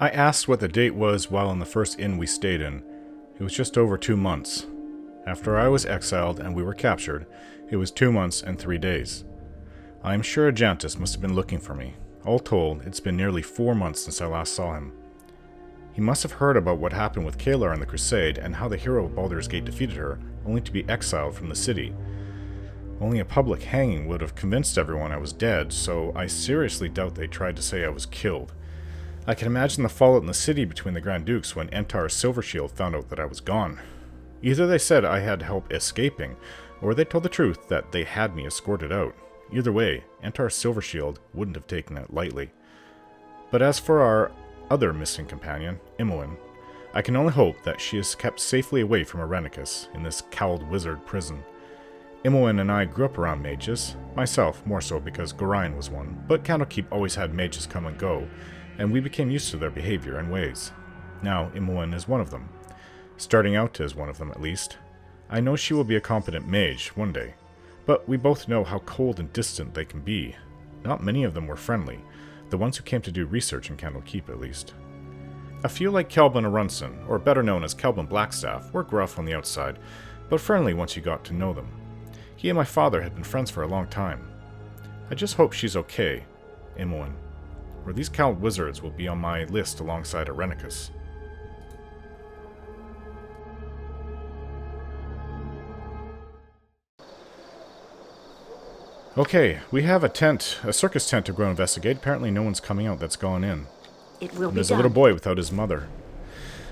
I asked what the date was while in the first inn we stayed in. It was just over 2 months. After I was exiled and we were captured, it was 2 months and 3 days. I am sure Ajantis must have been looking for me. All told, it's been nearly 4 months since I last saw him. He must have heard about what happened with Kalah in the Crusade and how the hero of Baldur's Gate defeated her, only to be exiled from the city. Only a public hanging would have convinced everyone I was dead, so I seriously doubt they tried to say I was killed. I can imagine the fallout in the city between the Grand Dukes when Entar Silvershield found out that I was gone. Either they said I had help escaping, or they told the truth that they had me escorted out. Either way, Entar Silvershield wouldn't have taken it lightly. But as for our other missing companion, Imoen, I can only hope that she is kept safely away from Arenicus in this cowled wizard prison. Imoen and I grew up around mages, myself more so because Gorion was one, but Candlekeep always had mages come and go, and we became used to their behavior and ways. Now Imoen is one of them. Starting out as one of them at least. I know she will be a competent mage one day, but we both know how cold and distant they can be. Not many of them were friendly, the ones who came to do research in Candlekeep at least. A few like Kelvin Arunson, or better known as Kelvin Blackstaff, were gruff on the outside, but friendly once you got to know them. He and my father had been friends for a long time. I just hope she's okay, Imoen, or these cowled wizards will be on my list alongside Arenicus. Okay, we have a circus tent to go investigate. Apparently no one's coming out that's gone in. It will be There's done. a little boy without his mother.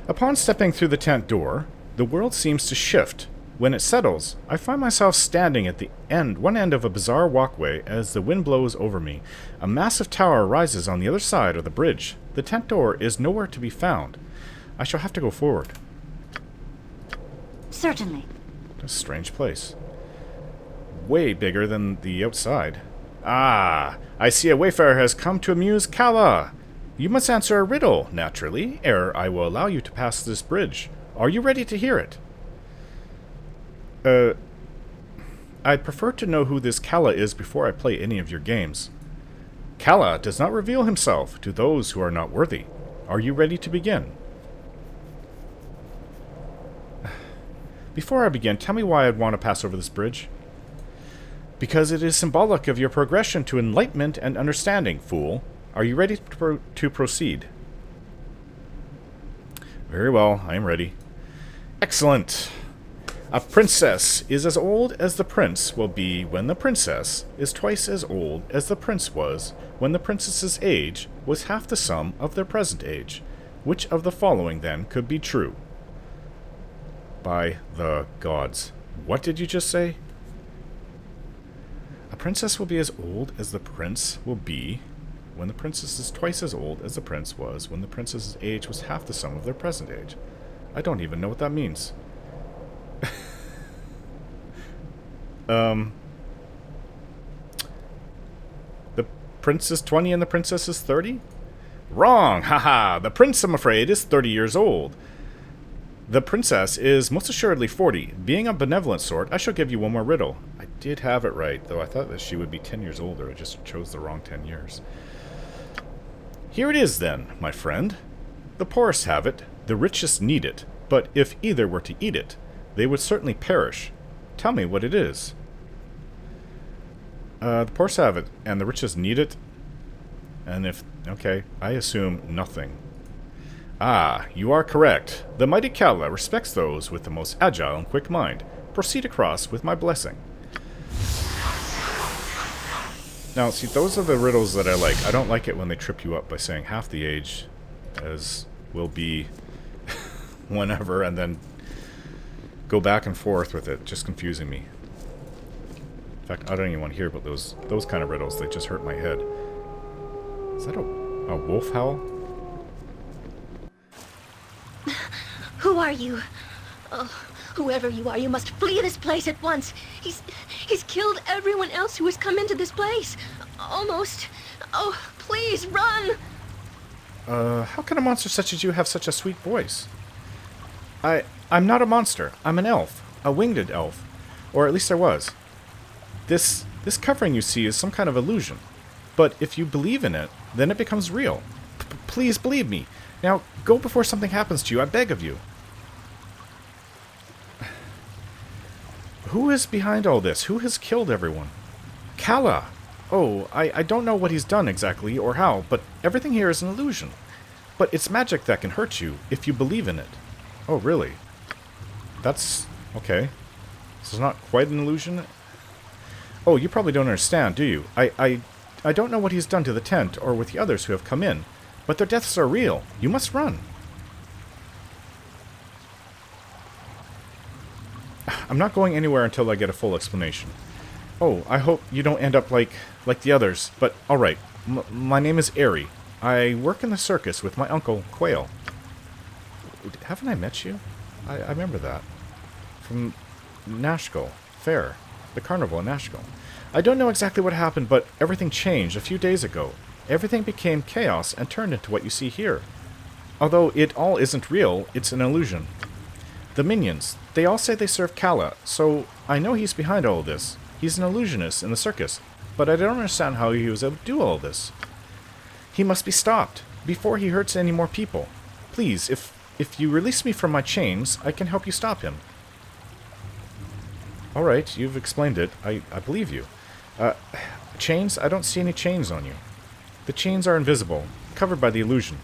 Upon stepping through the tent door, the world seems to shift. When it settles, I find myself standing at the one end of a bizarre walkway as the wind blows over me. A massive tower rises on the other side of the bridge. The tent door is nowhere to be found. I shall have to go forward. Certainly. A strange place. Way bigger than the outside. Ah, I see a wayfarer has come to amuse Kalah. You must answer a riddle, naturally, ere I will allow you to pass this bridge. Are you ready to hear it? I'd prefer to know who this Kalah is before I play any of your games. Kalah does not reveal himself to those who are not worthy. Are you ready to begin? Before I begin, tell me why I'd want to pass over this bridge. Because it is symbolic of your progression to enlightenment and understanding, fool. Are you ready to proceed? Very well, I am ready. Excellent. A princess is as old as the prince will be when the princess is twice as old as the prince was when the princess's age was half the sum of their present age. Which of the following, then, could be true? By the gods. What did you just say? A princess will be as old as the prince will be when the princess is twice as old as the prince was when the princess's age was half the sum of their present age. I don't even know what that means. The prince is 20 and the princess is 30? Wrong! Haha! The prince, I'm afraid, is 30 years old. The princess is most assuredly 40. Being a benevolent sort, I shall give you one more riddle. I did have it right, though I thought that she would be 10 years older. I just chose the wrong 10 years. Here it is, then, my friend. The poorest have it, the richest need it, but if either were to eat it, they would certainly perish. Tell me what it is. The poorest have it, and the richest need it. And if... okay, I assume nothing. Ah, you are correct. The mighty Kalah respects those with the most agile and quick mind. Proceed across with my blessing. Now, see, those are the riddles that I like. I don't like it when they trip you up by saying half the age as will be whenever, and then go back and forth with it, just confusing me. In fact, I don't even want to hear about those kind of riddles. They just hurt my head. Is that a wolf howl? Who are you? Oh, whoever you are, you must flee this place at once. He's killed everyone else who has come into this place. Almost. Oh, please, run! How can a monster such as you have such a sweet voice? I'm not a monster. I'm an elf. A winged elf. Or at least I was. This covering you see is some kind of illusion. But if you believe in it, then it becomes real. please believe me. Now, go before something happens to you, I beg of you. Who is behind all this? Who has killed everyone? Kalah! Oh, I don't know what he's done exactly, or how, but everything here is an illusion. But it's magic that can hurt you, if you believe in it. Oh, really? That's... okay. This is not quite an illusion? Oh, you probably don't understand, do you? I don't know what he's done to the tent, or with the others who have come in, but their deaths are real. You must run. I'm not going anywhere until I get a full explanation. Oh, I hope you don't end up like the others, but alright. My name is Aerie. I work in the circus with my uncle, Quail. Haven't I met you? I remember that. From Nashville Fair. The carnival in Nashville. I don't know exactly what happened, but everything changed a few days ago. Everything became chaos and turned into what you see here. Although it all isn't real, it's an illusion. The minions, they all say they serve Kalah, so I know he's behind all of this. He's an illusionist in the circus, but I don't understand how he was able to do all of this. He must be stopped, before he hurts any more people. Please, if you release me from my chains, I can help you stop him. Alright, you've explained it. I believe you. Chains? I don't see any chains on you. The chains are invisible, covered by the illusion,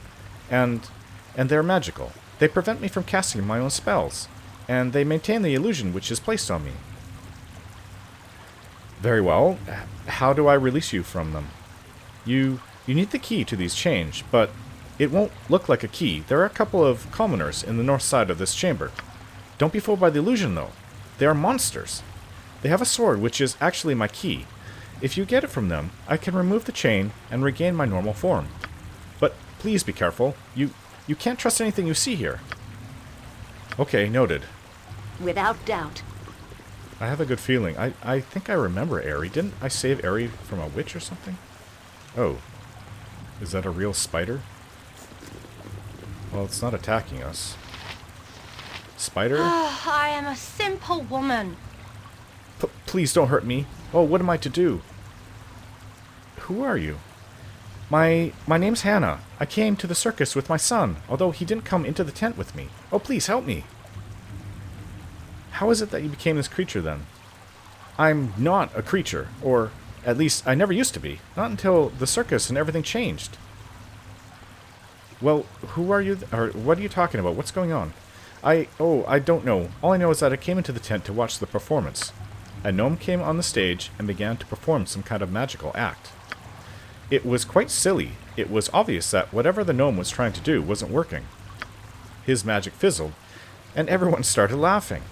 and they're magical. They prevent me from casting my own spells, and they maintain the illusion which is placed on me. Very well. How do I release you from them? You need the key to these chains, but it won't look like a key. There are a couple of commoners in the north side of this chamber. Don't be fooled by the illusion, though. They are monsters. They have a sword, which is actually my key. If you get it from them, I can remove the chain and regain my normal form. But please be careful. You can't trust anything you see here. Okay, noted. Without doubt. I have a good feeling. I think I remember Aerie. Didn't I save Aerie from a witch or something? Oh. Is that a real spider? Well, it's not attacking us. Spider? Oh, I am a simple woman. Please don't hurt me. Oh, what am I to do? Who are you? My name's Hannah. I came to the circus with my son, although he didn't come into the tent with me. Oh, please help me. How is it that you became this creature, then? I'm not a creature, or at least I never used to be. Not until the circus and everything changed. Well, who are you, or what are you talking about? What's going on? I don't know. All I know is that I came into the tent to watch the performance. A gnome came on the stage and began to perform some kind of magical act. It was quite silly. It was obvious that whatever the gnome was trying to do wasn't working. His magic fizzled, and everyone started laughing.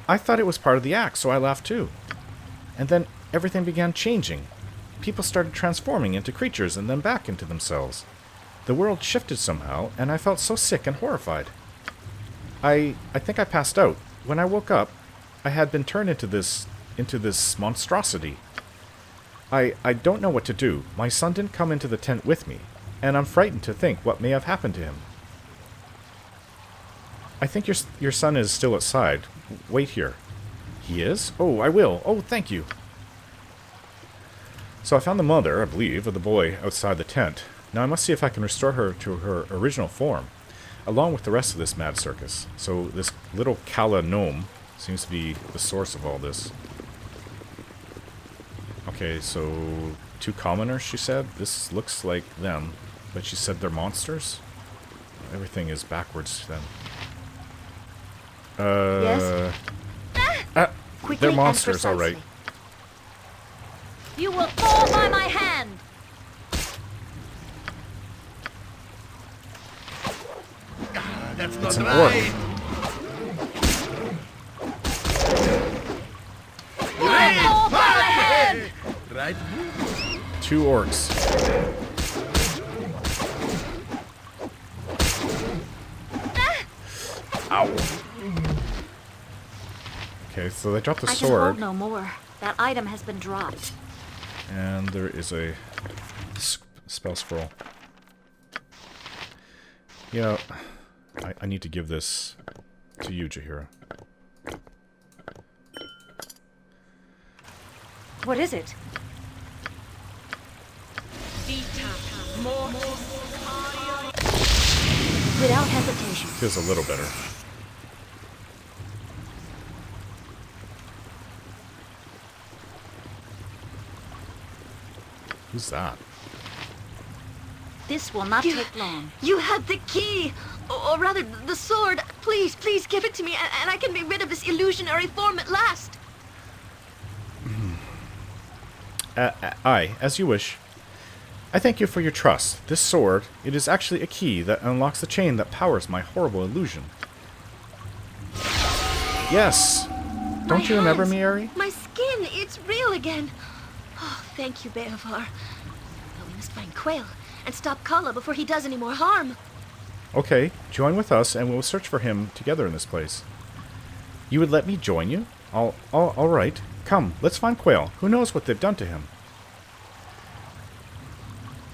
I thought it was part of the act, so I laughed too. And then everything began changing. People started transforming into creatures and then back into themselves. The world shifted somehow, and I felt so sick and horrified. I think I passed out. When I woke up, I had been turned into this monstrosity. I don't know what to do. My son didn't come into the tent with me, and I'm frightened to think what may have happened to him. I think your son is still outside. Wait here. He is? Oh, I will. Oh, thank you. So I found the mother, I believe, of the boy outside the tent. Now I must see if I can restore her to her original form, along with the rest of this mad circus. So this little Kalah gnome seems to be the source of all this. Okay, so 2 commoners, she said. This looks like them, but she said they're monsters? Everything is backwards then. Yes? Quickly they're and monsters, precisely. alright. You will fall by my hand. That's It's not an orc. right. You will fall by my hand. Right? 2 orcs. Ow. Okay, so they dropped the I can hold sword, no more. That item has been dropped. and there is a spell scroll. Yeah, I need to give this to you, Jaheira. What is it? Vita mortis aria without hesitation. Feels a little better. Who's that? This will not take long. You had the key! Or rather, the sword. Please, please give it to me, and I can be rid of this illusionary form at last. Aye, as you wish. I thank you for your trust. This sword, it is actually a key that unlocks the chain that powers my horrible illusion. Yes! Don't you remember me, Aerie? My skin, it's real again. Oh, thank you, Beovar. But we must find Quail and stop Kalah before he does any more harm. Okay, join with us and we'll search for him together in this place. You would let me join you? All right. Come, let's find Quail. Who knows what they've done to him?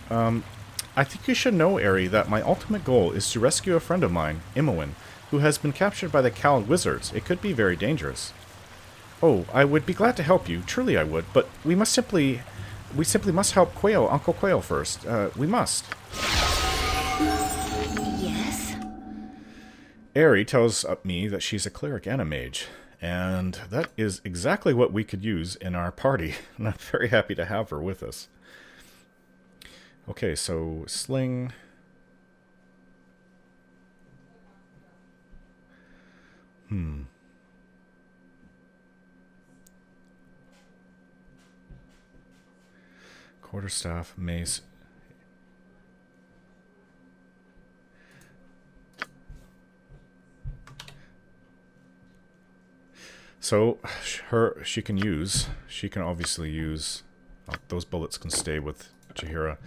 I think you should know, Aerie, that my ultimate goal is to rescue a friend of mine, Imoen, who has been captured by the Kalah wizards. It could be very dangerous. Oh, I would be glad to help you, truly I would, but we simply must help Quail, Uncle Quail first. We must. Yes? Aerie tells me that she's a cleric and a mage, and that is exactly what we could use in our party, and I'm very happy to have her with us. Okay, so sling. Quarterstaff, mace. So she can obviously use, those bullets can stay with Jaheira.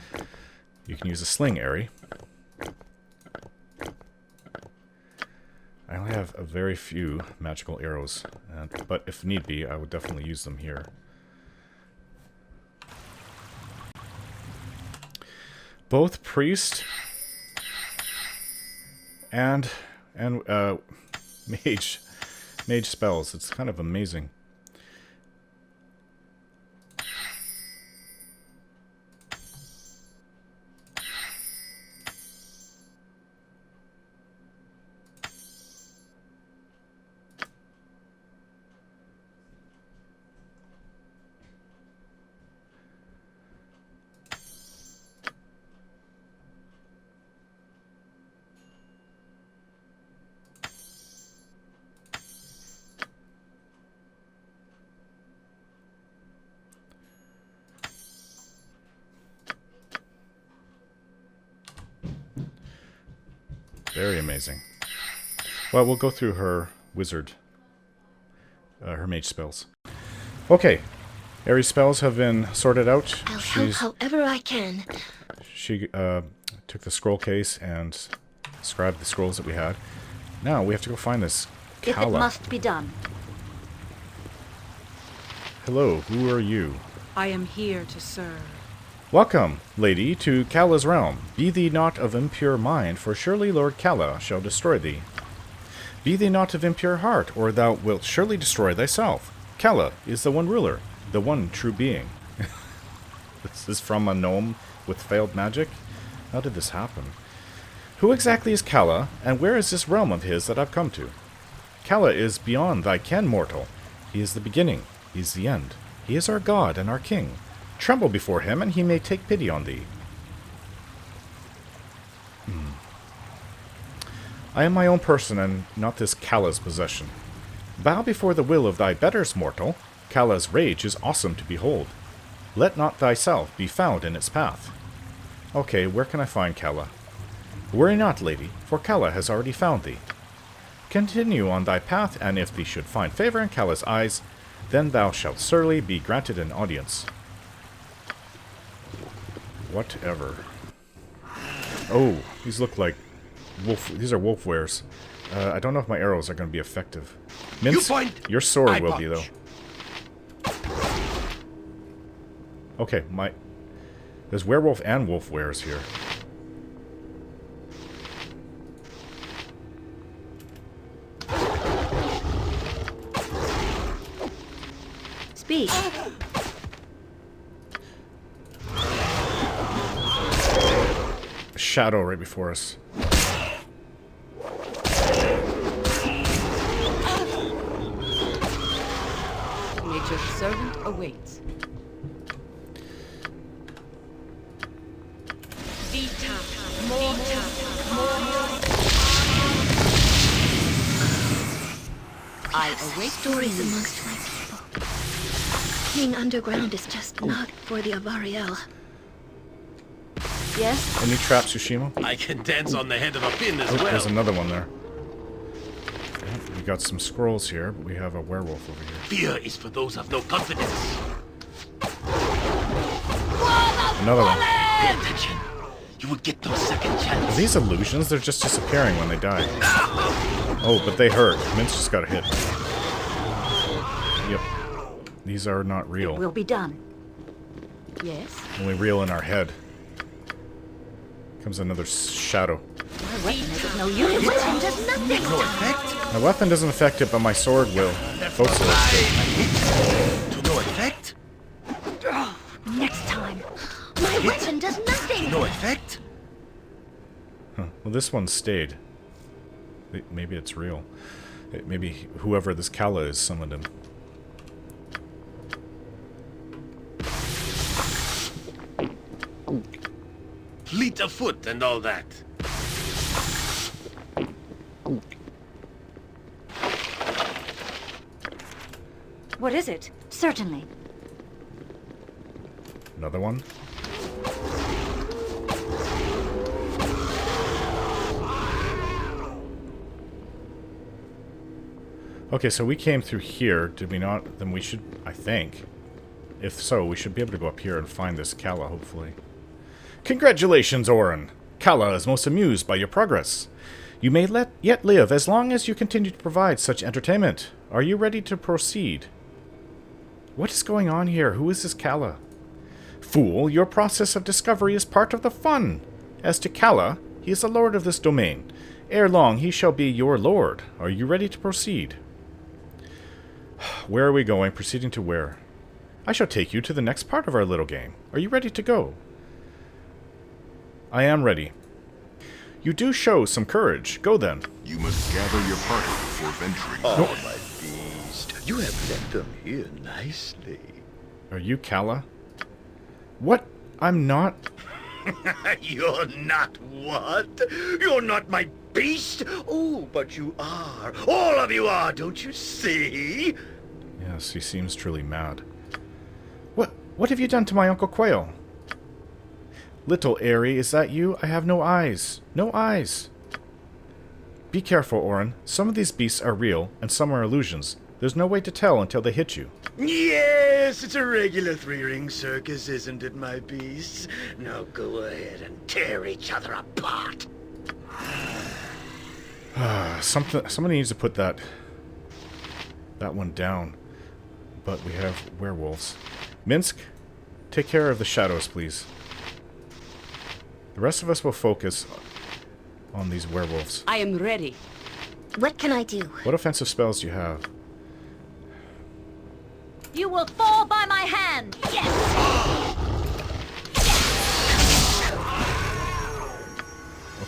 You can use a sling, Aerie. I only have a very few magical arrows, but if need be, I would definitely use them here. Both priest and mage spells. It's kind of amazing. Very amazing. Well, we'll go through her wizard, her mage spells. Okay, Aerie's spells have been sorted out. I'll help however I can. She took the scroll case and scribed the scrolls that we had. Now we have to go find this If Kalah. it must be done. Hello, who are you? I am here to serve. Welcome, lady, to Kalah's realm. Be thee not of impure mind, for surely Lord Kalah shall destroy thee. Be thee not of impure heart, or thou wilt surely destroy thyself. Kalah is the one ruler, the one true being. This is from a gnome with failed magic? How did this happen? Who exactly is Kalah, and where is this realm of his that I've come to? Kalah is beyond thy ken, mortal. He is the beginning, he is the end. He is our god and our king. Tremble before him, and he may take pity on thee. I am my own person, and not this Kalah's possession. Bow before the will of thy betters, mortal. Kalah's rage is awesome to behold. Let not thyself be found in its path. Okay, where can I find Kalah? Worry not, lady, for Kalah has already found thee. Continue on thy path, and if thee should find favor in Kalah's eyes, then thou shalt surely be granted an audience. Whatever. Oh, these look like wolf. These are wolf wares. I don't know if my arrows are going to be effective. Mince, your sword will be, though. Okay, there's werewolf and wolf wares here. Speak. Shadow right before us. servant awaits. Vita, morta, I await Stories amongst my people. Being underground is just not for the Avariel. Yes? Any traps, Yoshimo? I can dance on the head of a pin as Oh, well. there's another one there. We got some scrolls here, but we have a werewolf over here. Fear is for those of no confidence. Another one. Pay attention. You will get no second Are chance. these illusions? They're just disappearing when they die. Oh, but they hurt. Mince just got a hit. Yep. These are not real. Will be done. Yes? Only real in our head. Comes another shadow. My weapon is of no use. Weapon does nothing. No effect. My weapon doesn't affect it, but my sword will. Both swords do. To no effect. Next time. My weapon does nothing. No effect. Huh. Well, this one stayed. Maybe it's real. Maybe whoever this Kalah is summoned him. Fleet of foot and all that. What is it? Certainly. Another one? Okay, so we came through here, did we not? Then we should, I think. If so, we should be able to go up here and find this Kalah, hopefully. Congratulations, Orin! Kalah is most amused by your progress. You may yet live as long as you continue to provide such entertainment. Are you ready to proceed? What is going on here? Who is this Kalah? Fool, your process of discovery is part of the fun. As to Kalah, he is the lord of this domain. Ere long, he shall be your lord. Are you ready to proceed? Where are we going? Proceeding to where? I shall take you to the next part of our little game. Are you ready to go? I am ready. You do show some courage. Go then. You must gather your party before venturing. Oh, my beast. You have left them here nicely. Are you Kalah? What? I'm not... You're not what? You're not my beast? Oh, but you are. All of you are, don't you see? Yes, he seems truly mad. What have you done to my Uncle Quail? Little Aerie, is that you? I have no eyes. No eyes. Be careful, Orin. Some of these beasts are real, and some are illusions. There's no way to tell until they hit you. Yes, it's a regular three-ring circus, isn't it, my beasts? Now go ahead and tear each other apart. Somebody needs to put that one down. But we have werewolves. Minsk, take care of the shadows, please. The rest of us will focus on these werewolves. I am ready. What can I do? What offensive spells do you have? You will fall by my hand. Yes.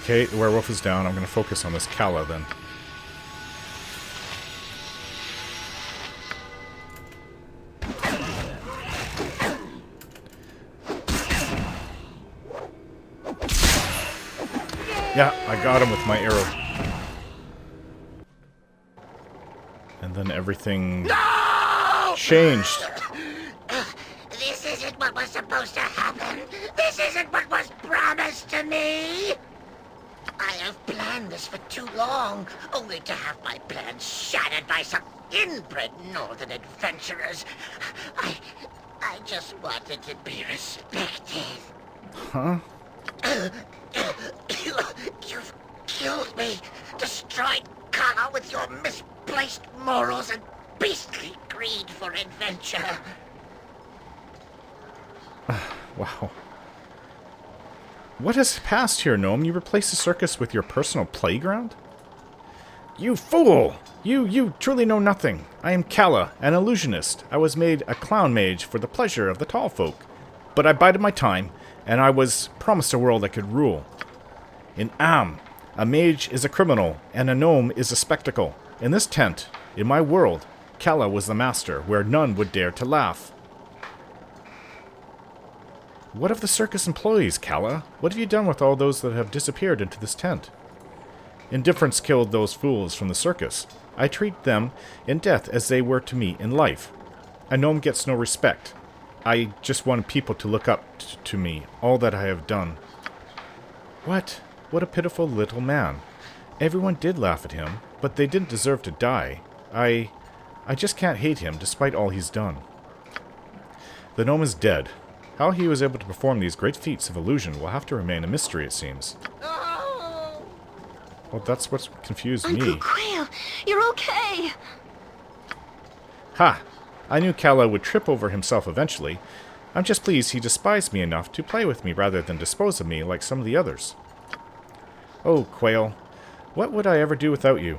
Okay, the werewolf is down. I'm going to focus on this Kalah then. Yeah, I got him with my arrow. And then everything changed. This isn't what was supposed to happen. This isn't what was promised to me. I have planned this for too long, only to have my plans shattered by some inbred northern adventurers. I just wanted to be respected. Huh? You've killed me, destroyed Kalah with your misplaced morals and beastly greed for adventure. Wow. What has passed here, Gnome? You replaced the circus with your personal playground? You fool! You truly know nothing. I am Kalah, an illusionist. I was made a clown mage for the pleasure of the tall folk. But I bided my time, and I was promised a world I could rule. In Am, a mage is a criminal, and a gnome is a spectacle. In this tent, in my world, Kalah was the master, where none would dare to laugh. What of the circus employees, Kalah? What have you done with all those that have disappeared into this tent? Indifference killed those fools from the circus. I treat them in death as they were to me in life. A gnome gets no respect. I just want people to look up to me, all that I have done. What? What a pitiful little man. Everyone did laugh at him, but they didn't deserve to die. I just can't hate him, despite all he's done. The gnome is dead. How he was able to perform these great feats of illusion will have to remain a mystery, it seems. Well, that's what's confused me. Uncle Quail, you're okay. Ha! I knew Kalah would trip over himself eventually. I'm just pleased he despised me enough to play with me rather than dispose of me like some of the others. Oh, Quail, what would I ever do without you?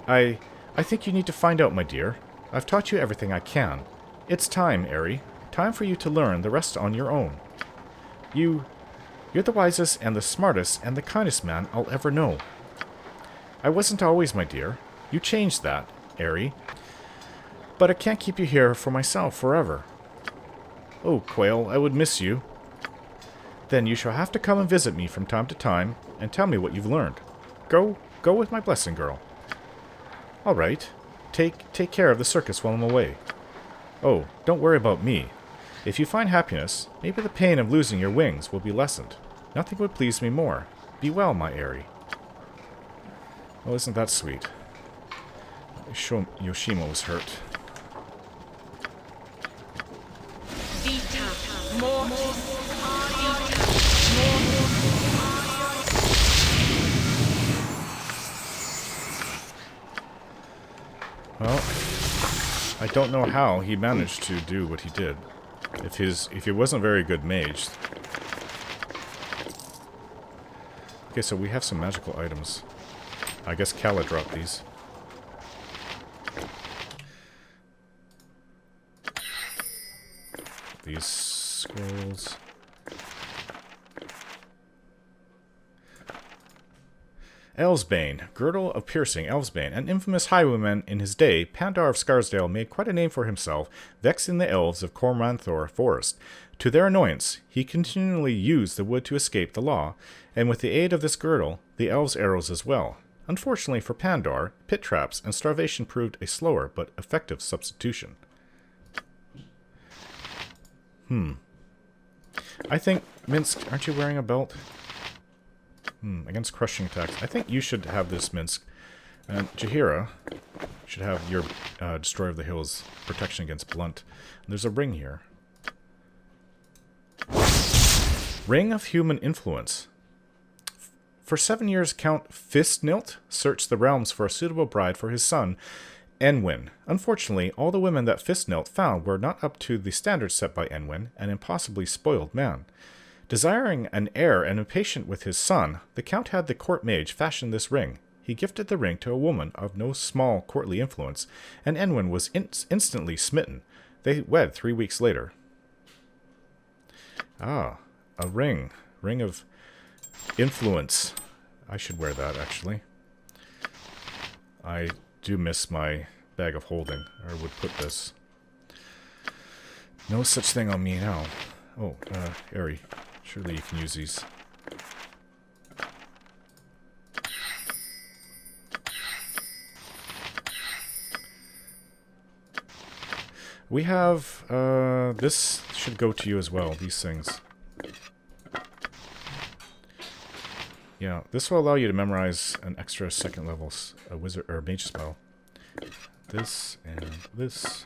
I think you need to find out, my dear. I've taught you everything I can. It's time, Aerie. Time for you to learn the rest on your own. You're the wisest and the smartest and the kindest man I'll ever know. I wasn't always, my dear. You changed that, Aerie. But I can't keep you here for myself forever. Oh, Quail, I would miss you. Then you shall have to come and visit me from time to time and tell me what you've learned. Go with my blessing, girl. All right. Take care of the circus while I'm away. Oh, don't worry about me. If you find happiness, maybe the pain of losing your wings will be lessened. Nothing would please me more. Be well, my Aerie. Oh, isn't that sweet? Yoshimo was hurt. Well, I don't know how he managed to do what he did. If he wasn't a very good mage. Okay, so we have some magical items. I guess Kalah dropped these. These scrolls. Elvesbane, Girdle of Piercing, Elvesbane, an infamous highwayman in his day, Pandar of Scarsdale made quite a name for himself, vexing the elves of Cormanthor Forest. To their annoyance, he continually used the wood to escape the law, and with the aid of this girdle, the elves' arrows as well. Unfortunately for Pandar, pit traps and starvation proved a slower but effective substitution. I think, Minsk, aren't you wearing a belt? Against crushing attacks. I think you should have this, Minsk. And Jaheira should have your Destroyer of the Hills protection against blunt. And there's a ring here. Ring of Human Influence. For 7 years, Count Fistnilt searched the realms for a suitable bride for his son, Enwin. Unfortunately, all the women that Fistnilt found were not up to the standards set by Enwin, an impossibly spoiled man. Desiring an heir and impatient with his son, the Count had the court mage fashion this ring. He gifted the ring to a woman of no small courtly influence, and Enwin was instantly smitten. They wed 3 weeks later. Ah, a ring. Ring of influence. I should wear that, actually. I do miss my bag of holding. Or would put this. No such thing on me now. Oh, Aerie. Surely you can use these. We have, this should go to you as well, these things. Yeah, this will allow you to memorize an extra second level wizard or mage spell. This and this.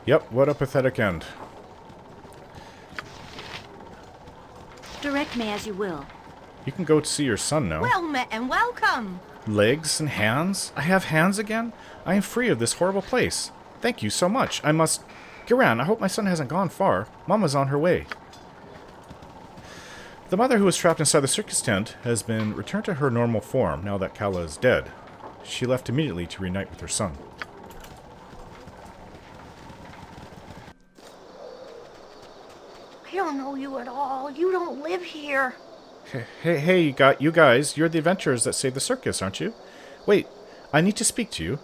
Yep, what a pathetic end. Direct me as you will. You can go to see your son now. Well met and welcome. Legs and hands? I have hands again? I am free of this horrible place. Thank you so much. I must... Giran, I hope my son hasn't gone far. Mama's on her way. The mother who was trapped inside the circus tent has been returned to her normal form now that Kalah is dead. She left immediately to reunite with her son. don't know you at all. You don't live here. Hey, you guys, you're the adventurers that saved the circus, aren't you? Wait, I need to speak to you.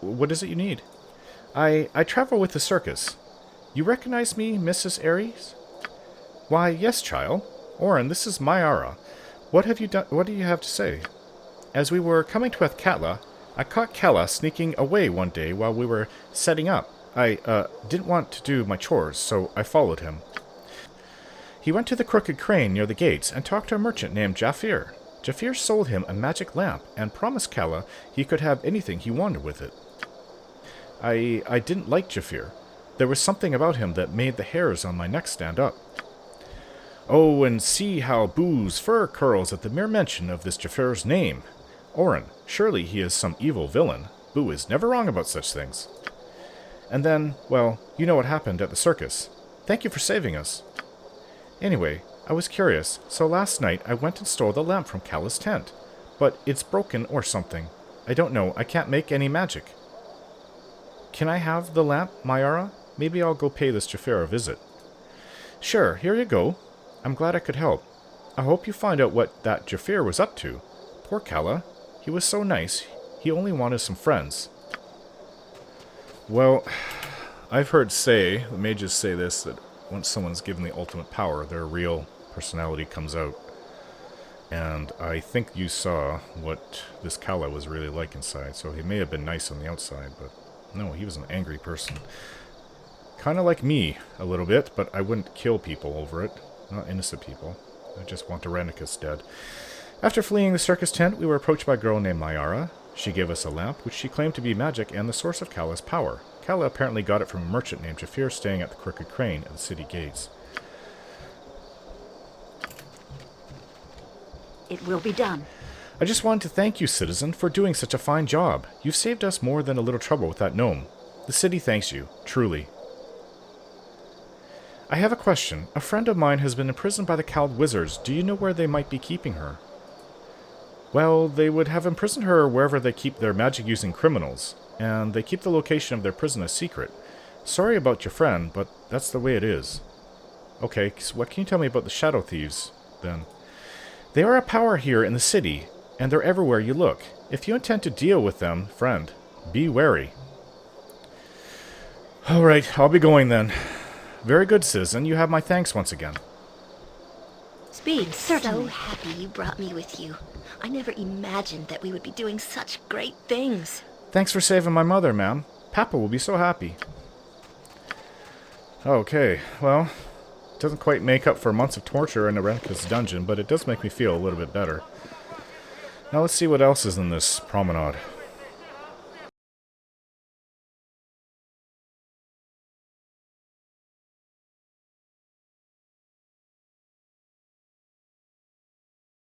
What is it you need? I travel with the circus. You recognize me, Mrs. Aries? Why, yes, child. Oren, this is Myara. What have you done? What do you have to say? As we were coming to Kalah, I caught Kalah sneaking away one day while we were setting up. I didn't want to do my chores, so I followed him. He went to the Crooked Crane near the gates and talked to a merchant named Jafir. Jafir sold him a magic lamp and promised Kalah he could have anything he wanted with it. I didn't like Jafir. There was something about him that made the hairs on my neck stand up. Oh, and see how Boo's fur curls at the mere mention of this Jafir's name. Oren, surely he is some evil villain. Boo is never wrong about such things. And then, well, you know what happened at the circus. Thank you for saving us. Anyway, I was curious, so last night I went and stole the lamp from Kalah's tent. But it's broken or something. I don't know, I can't make any magic. Can I have the lamp, Myara? Maybe I'll go pay this Jafir a visit. Sure, here you go. I'm glad I could help. I hope you find out what that Jafir was up to. Poor Kalah. He was so nice. He only wanted some friends. Well, I've heard the mages say this, that once someone's given the ultimate power, their real personality comes out. And I think you saw what this Kalah was really like inside, so he may have been nice on the outside, but no, he was an angry person. Kind of like me, a little bit, but I wouldn't kill people over it. Not innocent people. I just want Irenicus dead. After fleeing the circus tent, we were approached by a girl named Myara. She gave us a lamp, which she claimed to be magic and the source of Kalah's power. Kalah apparently got it from a merchant named Jafir staying at the Crooked Crane at the city gates. It will be done. I just wanted to thank you, citizen, for doing such a fine job. You've saved us more than a little trouble with that gnome. The city thanks you, truly. I have a question. A friend of mine has been imprisoned by the cowled wizards. Do you know where they might be keeping her? Well, they would have imprisoned her wherever they keep their magic-using criminals, and they keep the location of their prison a secret. Sorry about your friend, but that's the way it is. Okay, so what can you tell me about the Shadow Thieves, then? They are a power here in the city, and they're everywhere you look. If you intend to deal with them, friend, be wary. Alright, I'll be going then. Very good, citizen. You have my thanks once again. Speed, certainly. So happy you brought me with you. I never imagined that we would be doing such great things. Thanks for saving my mother, ma'am. Papa will be so happy. Okay, well, it doesn't quite make up for months of torture in Irenicus' dungeon, but it does make me feel a little bit better. Now let's see what else is in this promenade.